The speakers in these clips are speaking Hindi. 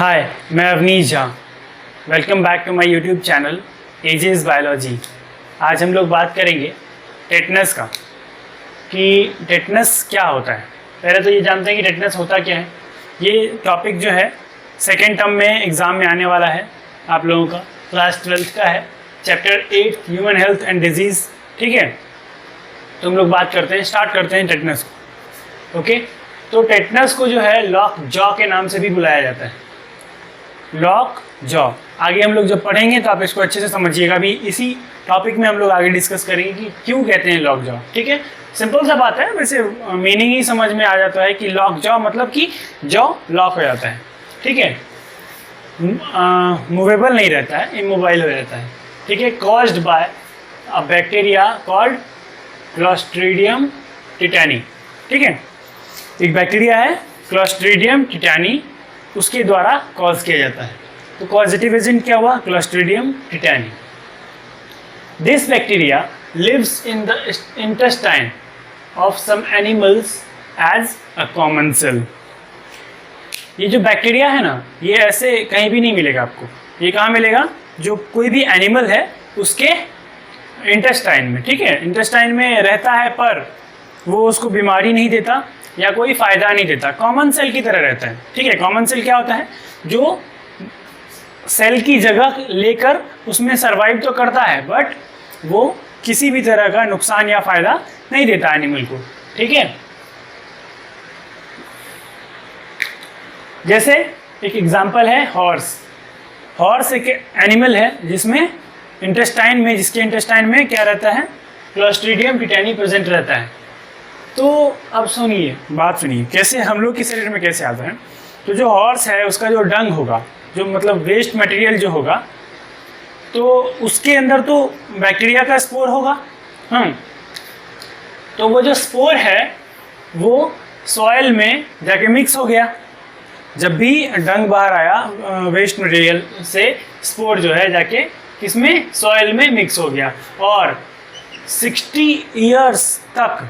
हाय, मैं Avneesh Jha. Welcome back to my YouTube channel ages biology. आज हम लोग बात करेंगे टेटनस का, कि टेटनस क्या होता है। पहले तो ये जानते हैं कि टेटनस होता क्या है। ये टॉपिक जो है सेकेंड टर्म में एग्ज़ाम में आने वाला है आप लोगों का, क्लास 12th का है, chapter 8 human health and disease. ठीक है, तो हम लोग बात करते हैं, स्टार्ट करते हैं टेटनस को। ओके, तो टेटनस को जो है लॉक जॉ के नाम से भी बुलाया जाता है। लॉक जॉ आगे हम लोग जब पढ़ेंगे तो आप इसको अच्छे से समझिएगा। अभी इसी टॉपिक में हम लोग आगे डिस्कस करेंगे कि क्यों कहते हैं लॉक जॉ। ठीक है, सिंपल सा बात है, वैसे मीनिंग ही समझ में आ जाता है कि लॉक जॉ मतलब कि जॉ लॉक हो जाता है। ठीक है, मूवेबल नहीं रहता है, इमोबाइल हो जाता है। ठीक है, caused by a bacteria called clostridium टिटैनी। ठीक है, एक बैक्टीरिया है क्लोस्ट्रीडियम टिटैनी, उसके द्वारा कॉज किया जाता है। तो कॉजेटिव एजेंट क्या हुआ? Clostridium tetani. This bacteria lives in the intestine of some animals as a common cell. ये जो बैक्टीरिया है ना, ये ऐसे कहीं भी नहीं मिलेगा आपको। ये कहाँ मिलेगा? जो कोई भी एनिमल है उसके इंटेस्टाइन में। ठीक है, इंटेस्टाइन में रहता है, पर वो उसको बीमारी नहीं देता या कोई फायदा नहीं देता, कॉमन सेल की तरह रहता है। ठीक है, कॉमन सेल क्या होता है? जो सेल की जगह लेकर उसमें सरवाइव तो करता है, बट वो किसी भी तरह का नुकसान या फायदा नहीं देता एनिमल को। ठीक है, जैसे एक एग्जांपल है हॉर्स। हॉर्स एक एनिमल है जिसमें जिसके इंटेस्टाइन में क्या रहता है? क्लोस्ट्रीडियम टिटैनी प्रेजेंट रहता है। तो अब सुनिए, बात सुनिए, कैसे हम लोग के शरीर में कैसे आता है। तो जो हॉर्स है उसका जो डंग होगा, जो मतलब वेस्ट मटेरियल जो होगा, तो उसके अंदर तो बैक्टीरिया का स्पोर होगा। तो वो जो स्पोर है वो सॉइल में जाके मिक्स हो गया। जब भी डंग बाहर आया वेस्ट मटेरियल से, स्पोर जो है जाके किसमें? सॉइल में मिक्स हो गया। और 60 ईयर्स तक,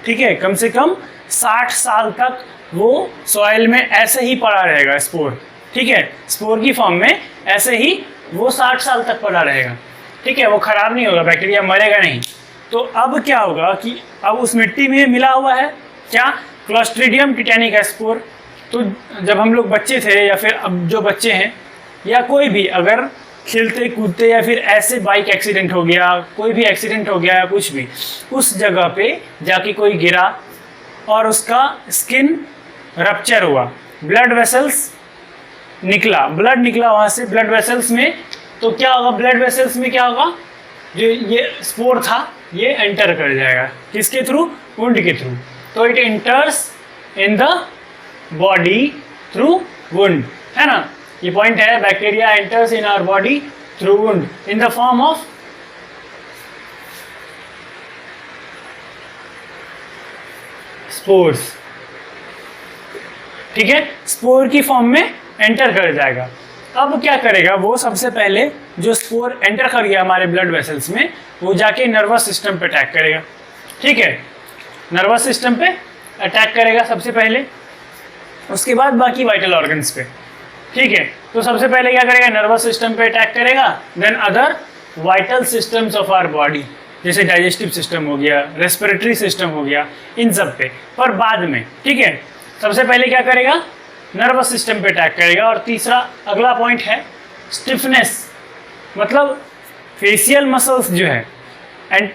ठीक है, कम से कम 60 साल तक वो सॉइल में ऐसे ही पड़ा रहेगा स्पोर। ठीक है, स्पोर की फॉर्म में ऐसे ही वो 60 साल तक पड़ा रहेगा। ठीक है, वो खराब नहीं होगा, बैक्टीरिया मरेगा नहीं। तो अब क्या होगा कि अब उस मिट्टी में मिला हुआ है क्या? क्लोस्ट्रीडियम टिटैनी का स्पोर। तो जब हम लोग बच्चे थे, या फिर अब जो बच्चे हैं, या कोई भी अगर खेलते कूदते या फिर ऐसे बाइक एक्सीडेंट हो गया, कोई भी एक्सीडेंट हो गया या कुछ भी, उस जगह पे जाके कोई गिरा और उसका स्किन रप्चर हुआ, ब्लड वेसल्स निकला, ब्लड निकला वहाँ से ब्लड वेसल्स में, तो क्या होगा? ब्लड वेसल्स में क्या होगा? जो ये स्पोर था ये एंटर कर जाएगा, किसके थ्रू? वुंड के थ्रू। तो it enters in the body through wound, है ना। ये पॉइंट है, bacteria enters in our body through wound in the form of spores. ठीक है, स्पोर की फॉर्म में एंटर कर जाएगा। अब क्या करेगा वो? सबसे पहले जो स्पोर एंटर कर गया हमारे ब्लड वेसल्स में, वो जाके नर्वस सिस्टम पे अटैक करेगा। ठीक है, नर्वस सिस्टम पे अटैक करेगा सबसे पहले, उसके बाद बाकी वाइटल ऑर्गन्स पे। ठीक है, तो सबसे पहले क्या करेगा? नर्वस सिस्टम पे अटैक करेगा, then other vital systems of our body, जैसे डाइजेस्टिव सिस्टम हो गया, रेस्पिरेटरी सिस्टम हो गया, इन सब पे, पर बाद में। ठीक है, सबसे पहले क्या करेगा? नर्वस सिस्टम पे अटैक करेगा। और तीसरा अगला पॉइंट है स्टिफनेस, मतलब फेशियल मसल्स जो है, एंड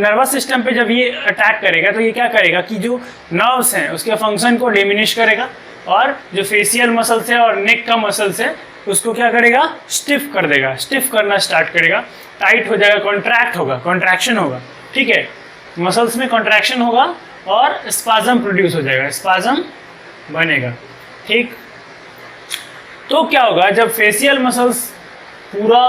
नर्वस सिस्टम पे जब ये अटैक करेगा तो ये क्या करेगा कि जो नर्व्स हैं उसके फंक्शन को डिमिनिश करेगा, और जो फेशियल मसल्स है और नेक का मसल्स है उसको क्या करेगा? स्टिफ कर देगा, स्टिफ करना स्टार्ट करेगा, टाइट हो जाएगा, कॉन्ट्रैक्ट होगा, कॉन्ट्रैक्शन होगा। ठीक है, मसल्स में कॉन्ट्रैक्शन होगा और स्पाज्म प्रोड्यूस हो जाएगा, स्पाज्म बनेगा। ठीक, तो क्या होगा? जब फेशियल मसल्स पूरा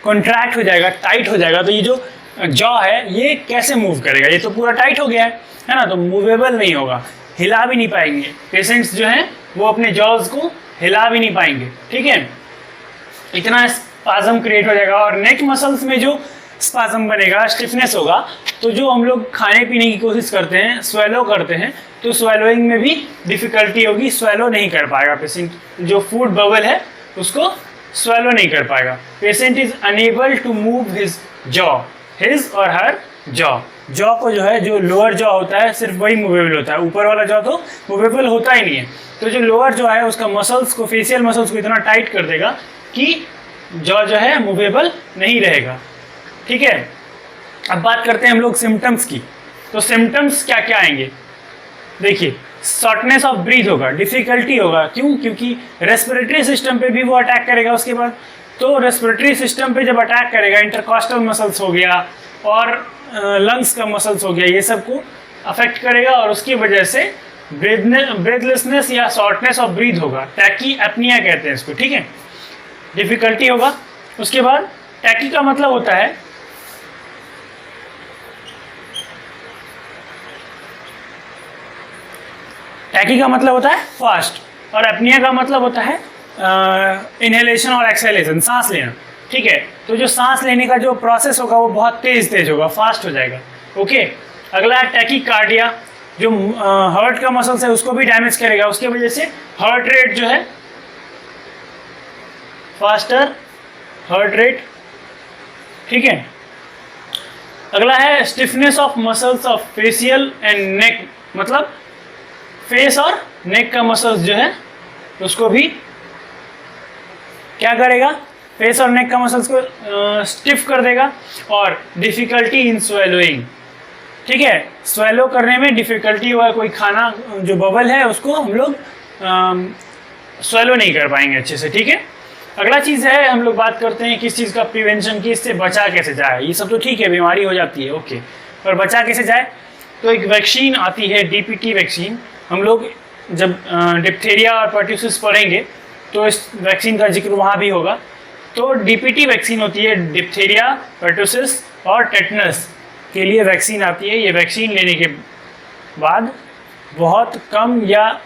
कॉन्ट्रैक्ट हो जाएगा, टाइट हो जाएगा, तो ये जो जॉ है ये कैसे मूव करेगा? ये तो पूरा टाइट हो गया है ना, तो मूवेबल नहीं होगा, हिला भी नहीं पाएंगे। पेशेंट्स जो हैं वो अपने जॉज को हिला भी नहीं पाएंगे। ठीक है, इतना स्पाज्म क्रिएट हो जाएगा। और नेक मसल्स में जो स्पाज्म बनेगा, स्टिफनेस होगा, तो जो हम लोग खाने पीने की कोशिश करते हैं, स्वेलो करते हैं, तो स्वेलोइंग में भी डिफिकल्टी होगी, स्वेलो नहीं कर पाएगा पेशेंट, जो फूड बबल है उसको स्वेलो नहीं कर पाएगा। Patient is unable to move his jaw, his और हर जॉ, जॉ को जो है, जो लोअर जॉ होता है सिर्फ वही मूवेबल होता है, ऊपर वाला जॉ तो मूवेबल होता ही नहीं है। तो जो लोअर जॉ है उसका मसल्स को, फेशियल मसल्स को इतना टाइट कर देगा कि जॉ जो है मूवेबल नहीं रहेगा। ठीक है, अब बात करते हैं हम लोग सिम्टम्स की। तो सिम्टम्स क्या क्या आएंगे, देखिए शॉर्टनेस ऑफ ब्रीथ होगा, डिफिकल्टी होगा, क्यों? क्योंकि रेस्पिरेटरी सिस्टम पे भी वो अटैक करेगा उसके बाद। तो रेस्पिरेटरी सिस्टम पे जब अटैक करेगा, इंटरकॉस्टल मसल्स हो गया और लंग्स का मसल्स हो गया, ये सब को अफेक्ट करेगा और उसकी वजह से ब्रेथलेसनेस या शॉर्टनेस ऑफ ब्रीथ होगा, टैकी एपनिया कहते हैं इसको। ठीक है, डिफिकल्टी होगा। उसके बाद टैकी का मतलब होता है फास्ट, और एपनिया का मतलब होता है इनहेलेशन और एक्सहेलेशन, सांस लेना। ठीक है, तो जो सांस लेने का जो प्रोसेस होगा वो बहुत तेज होगा, फास्ट हो जाएगा। ओके, अगला है टैकीकार्डिया, जो हार्ट का मसल्स है उसको भी डैमेज करेगा, उसके वजह से हार्ट रेट जो है, फास्टर हार्ट रेट। ठीक है, अगला है stiffness of muscles of facial and neck, मतलब फेस और नेक का मसल्स जो है उसको भी क्या करेगा, फेस और नेक का मसल्स को स्टिफ कर देगा। और डिफिकल्टी इन स्वेलोइंग, ठीक है, स्वेलो करने में डिफिकल्टी हुआ, कोई खाना जो बबल है उसको हम लोग स्वेलो नहीं कर पाएंगे अच्छे से। ठीक है, अगला चीज़ है, हम लोग बात करते हैं किस चीज़ का प्रिवेंशन की, इससे बचा कैसे जाए। ये सब तो ठीक है, बीमारी हो जाती है, ओके, पर बचा कैसे जाए? तो एक वैक्सीन आती है, DPT वैक्सीन। हम लोग जब डिप्थीरिया और पर्ट्यूसिस पढ़ेंगे तो इस वैक्सीन का जिक्र वहाँ भी होगा। तो DPT वैक्सीन होती है, डिप्थीरिया, पर्ट्यूसिस और टेटनस के लिए वैक्सीन आती है। ये वैक्सीन लेने के बाद बहुत कम या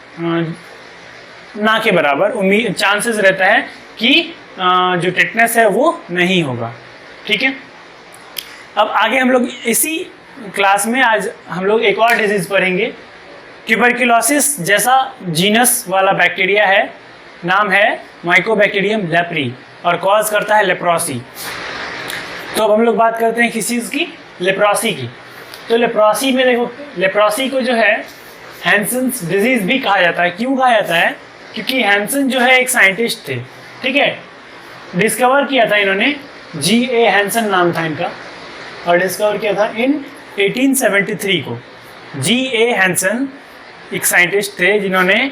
ना के बराबर चांसेस रहता है कि जो टेटनस है वो नहीं होगा। ठीक है, अब आगे हम लोग इसी क्लास में आज हम लोग एक और डिजीज़ पढ़ेंगे। ट्यूबरक्लोसिस जैसा जीनस वाला बैक्टीरिया है, नाम है माइकोबैक्टीरियम लेप्री और कॉज करता है लेप्रोसी। तो अब हम लोग बात करते हैं किस चीज़ की, लेप्रोसी की। तो लेप्रोसी में देखो, लेप्रोसी को जो है हैंसन्स डिजीज़ भी कहा जाता है। क्यों कहा जाता है? क्योंकि हैंसन जो है एक साइंटिस्ट थे, ठीक है, डिस्कवर किया था इन्होंने, G.A. हैंसन नाम था इनका, और डिस्कवर किया था इन 1873 को। G.A. हैंसन एक साइंटिस्ट थे जिन्होंने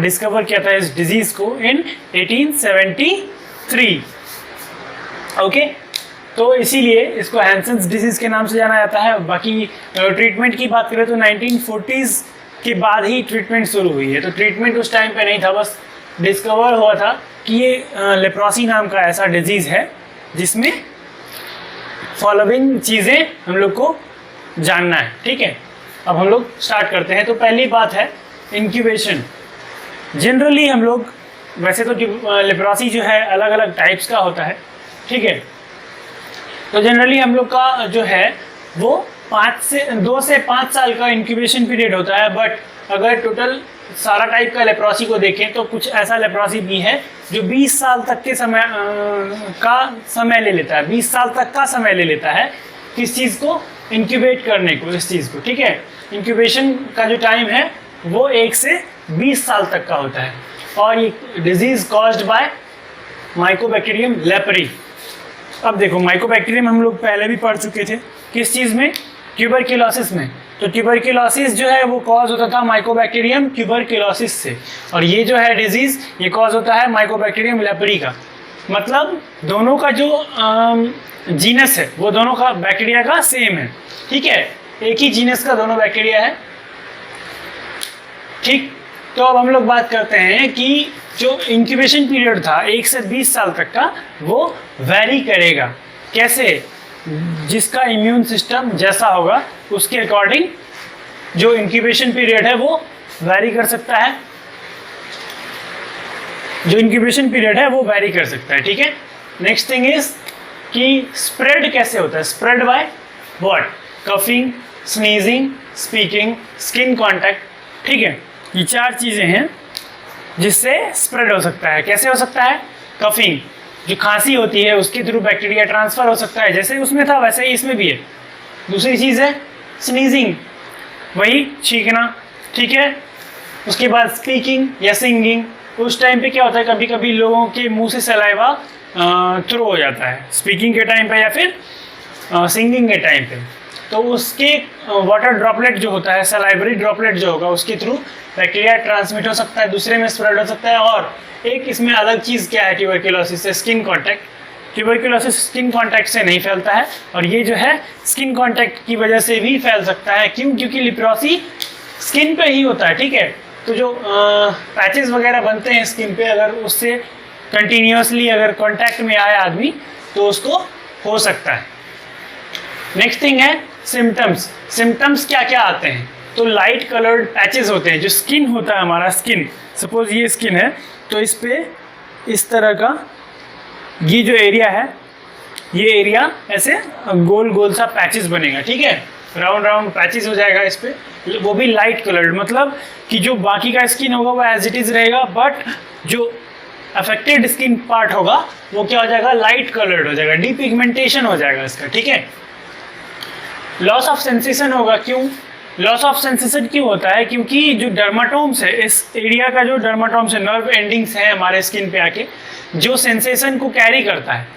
डिस्कवर किया था इस डिजीज़ को इन 1873। ओके, तो इसीलिए इसको हैंसन्स डिजीज़ के नाम से जाना जाता है। बाकी ट्रीटमेंट की बात करें तो 1940s के बाद ही ट्रीटमेंट शुरू हुई है। तो ट्रीटमेंट उस टाइम पे नहीं था, बस डिस्कवर हुआ था कि ये लेप्रोसी नाम का ऐसा डिजीज़ है जिसमें फॉलोइंग चीज़ें हम लोग को जानना है। ठीक है, अब हम लोग स्टार्ट करते हैं। तो पहली बात है इंक्यूबेशन। जनरली हम लोग, वैसे तो लेप्रोसी जो है अलग अलग टाइप्स का होता है, ठीक है, तो जनरली हम लोग का जो है वो 2 से 5 साल का इंक्यूबेशन पीरियड होता है। बट अगर टोटल सारा टाइप का लेप्रोसी को देखें तो कुछ ऐसा लेप्रोसी भी है जो 20 साल तक के समय ले लेता है, 20 साल तक का समय ले लेता है किस चीज़ को, इंक्यूबेट करने को, इस चीज़ को। ठीक है, इंक्यूबेशन का जो टाइम है वो 1 से 20 साल तक का होता है। और ये disease caused by Mycobacterium leprae. अब देखो, माइकोबैक्टीरियम हम लोग पहले भी पढ़ चुके थे, किस चीज़ में, ट्यूबरक्लोसिस में। तो ट्यूबरक्लोसिस जो है वो कॉज होता था माइकोबैक्टीरियम ट्यूबरक्लोसिस से, और ये जो है डिजीज़ ये कॉज होता है माइकोबैक्टीरियम लेप्री का। मतलब दोनों का जो जीनस है वो दोनों का बैक्टीरिया का सेम है। ठीक है, एक ही जीनस का दोनों बैक्टीरिया है। ठीक, तो अब हम लोग बात करते हैं कि जो इंक्यूबेशन पीरियड था 1 से 20 साल तक का, वो वैरी करेगा। कैसे? जिसका इम्यून सिस्टम जैसा होगा उसके अकॉर्डिंग जो इंक्यूबेशन पीरियड है वो वैरी कर सकता है, जो इंक्यूबेशन पीरियड है वो वैरी कर सकता है। ठीक है, नेक्स्ट थिंग इज कि स्प्रेड कैसे होता है, spread by what, coughing, sneezing, speaking, skin contact, ठीक है। ये 4 चीज़ें हैं जिससे स्प्रेड हो सकता है। कैसे हो सकता है? कफिंग, जो खांसी होती है उसके थ्रू बैक्टीरिया ट्रांसफ़र हो सकता है, जैसे उसमें था वैसे ही इसमें भी है। दूसरी चीज़ है स्नीजिंग, वही छींकना, ठीक है। उसके बाद स्पीकिंग या सिंगिंग, उस टाइम पे क्या होता है कभी कभी लोगों के मुंह से सलाइवा थ्रो हो जाता है स्पीकिंग के टाइम पे या फिर सिंगिंग के टाइम पे, तो उसके वाटर ड्रॉपलेट जो होता है, सलाइवरी ड्रॉपलेट जो होगा उसके थ्रू बैक्टीरिया ट्रांसमिट हो सकता है, दूसरे में स्प्रेड हो सकता है। और एक इसमें अलग चीज़ क्या है ट्यूबरक्लोसिस से? Skin contact. Tuberculosis skin contact से नहीं फैलता है, और ये जो है स्किन कॉन्टैक्ट की वजह से भी फैल सकता है। क्यों? क्योंकि लेप्रोसी स्किन पे ही होता है, ठीक है। तो जो पैचेस वगैरह बनते हैं स्किन पे, अगर उससे कंटिन्यूसली अगर कांटेक्ट में आए आदमी तो उसको हो सकता है। नेक्स्ट थिंग है सिम्टम्स। सिम्टम्स क्या क्या आते हैं? तो लाइट कलर्ड पैचेस होते हैं, जो स्किन होता है हमारा, स्किन सपोज ये स्किन है तो इस पे इस तरह का ये जो एरिया है, ये एरिया ऐसे गोल गोल सा पैचेस बनेगा, ठीक है। राउंड राउंड पैचेस हो जाएगा इस पे, वो भी लाइट कलर्ड, मतलब कि जो बाकी का स्किन होगा वो एज इट इज़ रहेगा, बट जो अफेक्टेड स्किन पार्ट होगा वो क्या हो जाएगा? लाइट कलर्ड हो जाएगा, डीपिगमेंटेशन हो जाएगा इसका, ठीक है। लॉस ऑफ सेंसेशन होगा। क्यों लॉस ऑफ सेंसेशन क्यों होता है? क्योंकि जो डर्माटोम्स है, इस एरिया का जो डर्माटोम्स है, नर्व एंडिंग्स है हमारे स्किन पे आके, जो सेंसेशन को कैरी करता है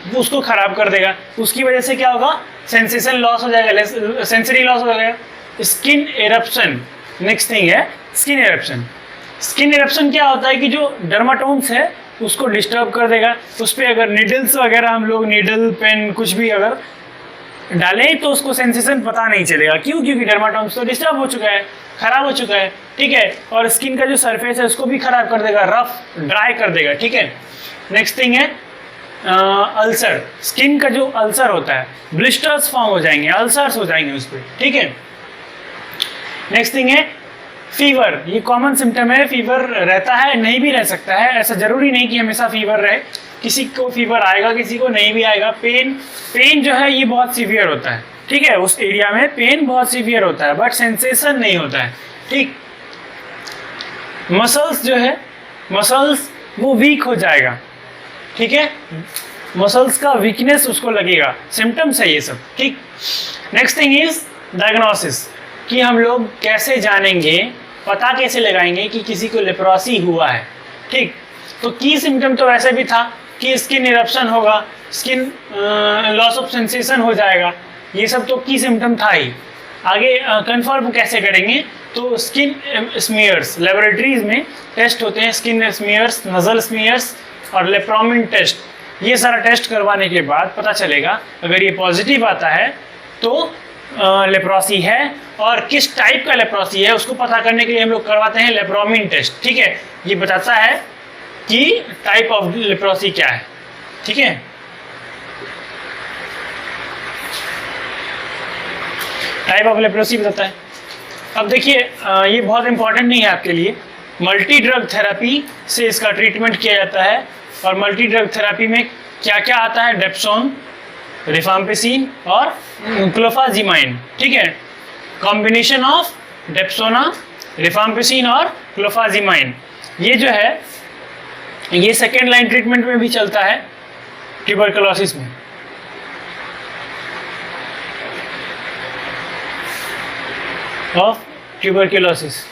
वो उसको खराब कर देगा। उसकी वजह से क्या होगा? सेंसेशन लॉस हो जाएगा, सेंसरी लॉस हो जाएगा। स्किन एरप्शन नेक्स्ट थिंग है, स्किन एरप्शन। स्किन एरप्शन क्या होता है कि जो डर्माटोम्स है उसको डिस्टर्ब कर देगा। उस पर अगर नीडल्स वगैरह, हम लोग नीडल पेन कुछ भी अगर डालें तो उसको सेंसेशन पता नहीं चलेगा। क्यों? क्योंकि डर्माटोम्स तो डिस्टर्ब हो चुका है, खराब हो चुका है, ठीक है। और स्किन का जो सरफेस है उसको भी खराब कर देगा, रफ ड्राई कर देगा, ठीक है। नेक्स्ट थिंग है अल्सर। स्किन का जो अल्सर होता है, ब्लिस्टर्स फॉर्म हो जाएंगे, अल्सर्स हो जाएंगे उस पर, ठीक है। नेक्स्ट थिंग है फीवर। ये कॉमन सिम्टम है, फीवर रहता है, नहीं भी रह सकता है, ऐसा जरूरी नहीं कि हमेशा फीवर रहे, किसी को फीवर आएगा किसी को नहीं भी आएगा। पेन जो है ये बहुत सीवियर होता है, ठीक है, उस एरिया में पेन बहुत सीवियर होता है, बट सेंसेशन नहीं होता है, ठीक। मसल्स जो है, मसल्स वो वीक हो जाएगा, ठीक है, मसल्स का वीकनेस उसको लगेगा, सिम्टम्स है ये सब, ठीक। नेक्स्ट थिंग इज डायग्नोसिस, कि हम लोग कैसे जानेंगे, पता कैसे लगाएंगे कि किसी को लेप्रोसी हुआ है, ठीक। तो की सिम्टम तो वैसे भी था कि स्किन इरप्शन होगा, स्किन लॉस ऑफ सेंसेशन हो जाएगा, ये सब तो की सिम्टम था ही। आगे कंफर्म कैसे करेंगे? तो स्किन स्मीयर्स, लेबोरेटरीज में टेस्ट होते हैं, स्किन स्मीयर्स, नजल स्मीयर्स और लेप्रोमिन टेस्ट। ये सारा टेस्ट करवाने के बाद पता चलेगा, अगर ये पॉजिटिव आता है तो लेप्रोसी है, और किस टाइप का लेप्रोसी है उसको पता करने के लिए हम लोग करवाते हैं लेप्रोमिन टेस्ट, ठीक है। ये बताता है कि टाइप ऑफ लेप्रोसी क्या है, ठीक है। टाइप ऑफ लेप्रोसी बताता है। अब देखिए ये बहुत इंपॉर्टेंट नहीं है आपके लिए, मल्टी ड्रग थेरेपी से इसका ट्रीटमेंट किया जाता है। और मल्टी ड्रग थेरेपी में क्या क्या आता है? डेप्सोन, रिफाम्पिसिन और क्लोफाजिमाइन, ठीक है। कॉम्बिनेशन ऑफ डेप्सोना, रिफाम्पिसिन और क्लोफाजिमाइन, ये जो है ये सेकेंड लाइन ट्रीटमेंट में भी चलता है ट्यूबरकुलोसिस में। ऑफ ट्यूबरकुलोसिस,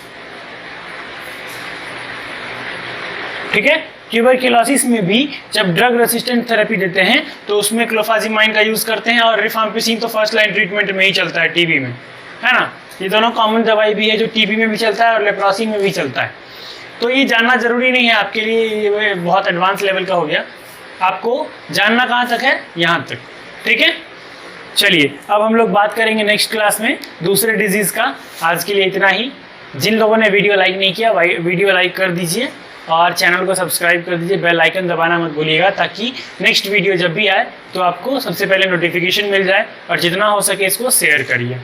ठीक है। ट्यूबरकुलोसिस में भी जब ड्रग रेसिस्टेंट थेरेपी देते हैं तो उसमें क्लोफाजिमाइन का यूज़ करते हैं, और रिफाम्पिसिन तो फर्स्ट लाइन ट्रीटमेंट में ही चलता है टीबी में, है ना। ये दोनों कॉमन दवाई भी है जो टीबी में भी चलता है और लेप्रोसी में भी चलता है। तो ये जानना ज़रूरी नहीं है आपके लिए, ये बहुत एडवांस लेवल का हो गया, आपको जानना कहाँ तक है? यहाँ तक, ठीक है। चलिए अब हम लोग बात करेंगे नेक्स्ट क्लास में दूसरे डिजीज़ का। आज के लिए इतना ही। जिन लोगों ने वीडियो लाइक नहीं किया वीडियो लाइक कर दीजिए और चैनल को सब्सक्राइब कर दीजिए, बेल आइकन दबाना मत भूलिएगा, ताकि नेक्स्ट वीडियो जब भी आए तो आपको सबसे पहले नोटिफिकेशन मिल जाए, और जितना हो सके इसको शेयर करिए।